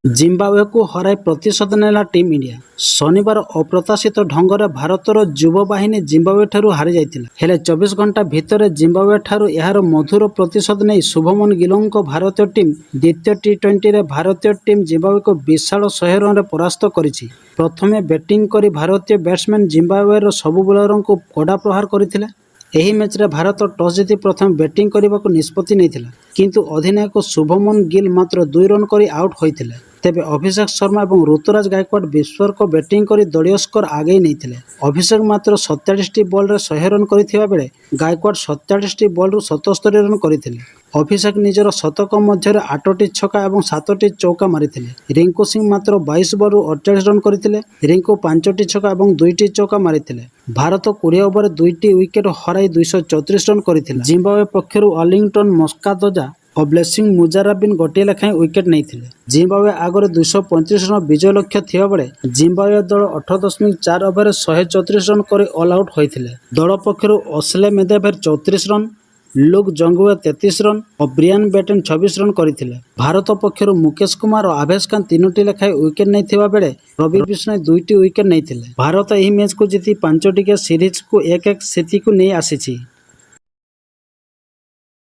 ଜିମ୍ବାୱେକୁ ହରାଇ ପ୍ରତିଶୋଧ ନେଲା ଟିମ୍ ଇଣ୍ଡିଆ। ଶନିବାର ଅପ୍ରତ୍ୟାଶିତ ଢଙ୍ଗରେ ଭାରତର ଯୁବ ବାହିନୀ ଜିମ୍ବାୱେଠାରୁ ହାରିଯାଇଥିଲା। ହେଲେ 24 ଘଣ୍ଟା ଭିତରେ ଜିମ୍ବାୱେଠାରୁ ଏହାର ମଧୁର ପ୍ରତିଶୋଧ ନେଇ ଶୁଭମନ ଗିଲଙ୍କ ଭାରତୀୟ ଟିମ୍ ଦ୍ୱିତୀୟ ଟି-20ରେ ଭାରତୀୟ ଟିମ୍ ଜିମ୍ବାୱେକୁ ବିଶାଳ 100 ରନରେ ପରାସ୍ତ କରିଛି। ପ୍ରଥମେ ବ୍ୟାଟିଂ କରି ଭାରତୀୟ ବ୍ୟାଟ୍ସମ୍ୟାନ୍ ଜିମ୍ବାୱେର ସବୁ ବୋଲରଙ୍କୁ କଡ଼ା ପ୍ରହାର କରିଥିଲେ। ଏହି ମ୍ୟାଚ୍ରେ ଭାରତ ଟସ୍ ଜିତି ପ୍ରଥମେ ବ୍ୟାଟିଂ କରିବାକୁ ନିଷ୍ପତ୍ତି ନେଇଥିଲା, କିନ୍ତୁ ଅଧିନାୟକ ଶୁଭମନ ଗିଲ୍ ମାତ୍ର 2 ରନ୍ କରି ଆଉଟ୍ ହୋଇଥିଲେ। ତେବେ ଅଭିଷେକ ଶର୍ମା ଏବଂ ଋତୁରାଜ ଗାଇକ୍ୱାଡ୍ ବିସ୍ଫୋରକ ବ୍ୟାଟିଂ କରି ଦଳୀୟ ସ୍କୋର ଆଗେଇ ନେଇଥିଲେ। ଅଭିଷେକ ମାତ୍ର 47ଟି ବଲ୍ରେ 100 ରନ୍ କରିଥିବା ବେଳେ ଗାଇକ୍ୱାଡ୍ 47ଟି ବଲ୍ରୁ 77 ରନ୍ କରିଥିଲେ। ଅଭିଷେକ ନିଜର ଶତକ ମଧ୍ୟରେ 8ଟି ଛକା ଏବଂ 7ଟି ଚୌକା ମାରିଥିଲେ। ରିଙ୍କୁ ସିଂ ମାତ୍ର 22 ବଲ୍ରୁ 48 ରନ୍ କରିଥିଲେ। ରିଙ୍କୁ 5ଟି ଛକା ଏବଂ 2ଟି ଚୌକା ମାରିଥିଲେ। ଭାରତ 20 ଓଭରରେ 2ଟି ୱିକେଟ୍ ହରାଇ 234 ରନ୍ କରିଥିଲା। ଜିମ୍ବାୱେ ପକ୍ଷରୁ ୱାଲିଙ୍ଗଟନ୍ ମସ୍କାଦଜା ଓ ବ୍ଲେସିଂ ମୁଜାରାବିନ୍ ଗୋଟିଏ ଲେଖାଏଁ ୱିକେଟ୍ ନେଇଥିଲେ। ଜିମ୍ବାୱେ ଆଗରେ 235 ରନ୍ ବିଜୟ ଲକ୍ଷ୍ୟ ଥିବାବେଳେ ଜିମ୍ବାୱେ ଦଳ 18.4 ଓଭରରେ 134 ରନ୍ କରି ଅଲ୍ ଆଉଟ୍ ହୋଇଥିଲେ। ଦଳ ପକ୍ଷରୁ ଅସ୍ଲେ ମେଦେଭେର 34 ରନ୍, ଲୁକ୍ ଜଙ୍ଗୱେ 33 ରନ୍ ଓ ବ୍ରିଆନ୍ ବେଟେନ୍ 26 ରନ୍ କରିଥିଲେ। ଭାରତ ପକ୍ଷରୁ ମୁକେଶ କୁମାର ଓ ଆଭେଶ ଖାନ୍ 3ଟି ଲେଖାଏଁ ୱିକେଟ୍ ନେଇଥିବା ବେଳେ ରବି ବିଷ୍ଣୋଇ 2ଟି ୱିକେଟ୍ ନେଇଥିଲେ। ଭାରତ ଏହି ମ୍ୟାଚ୍କୁ ଜିତି 5 ଟିକିଆ ସିରିଜ୍କୁ 1-1 ସ୍ଥିତିକୁ ନେଇ ଆସିଛି।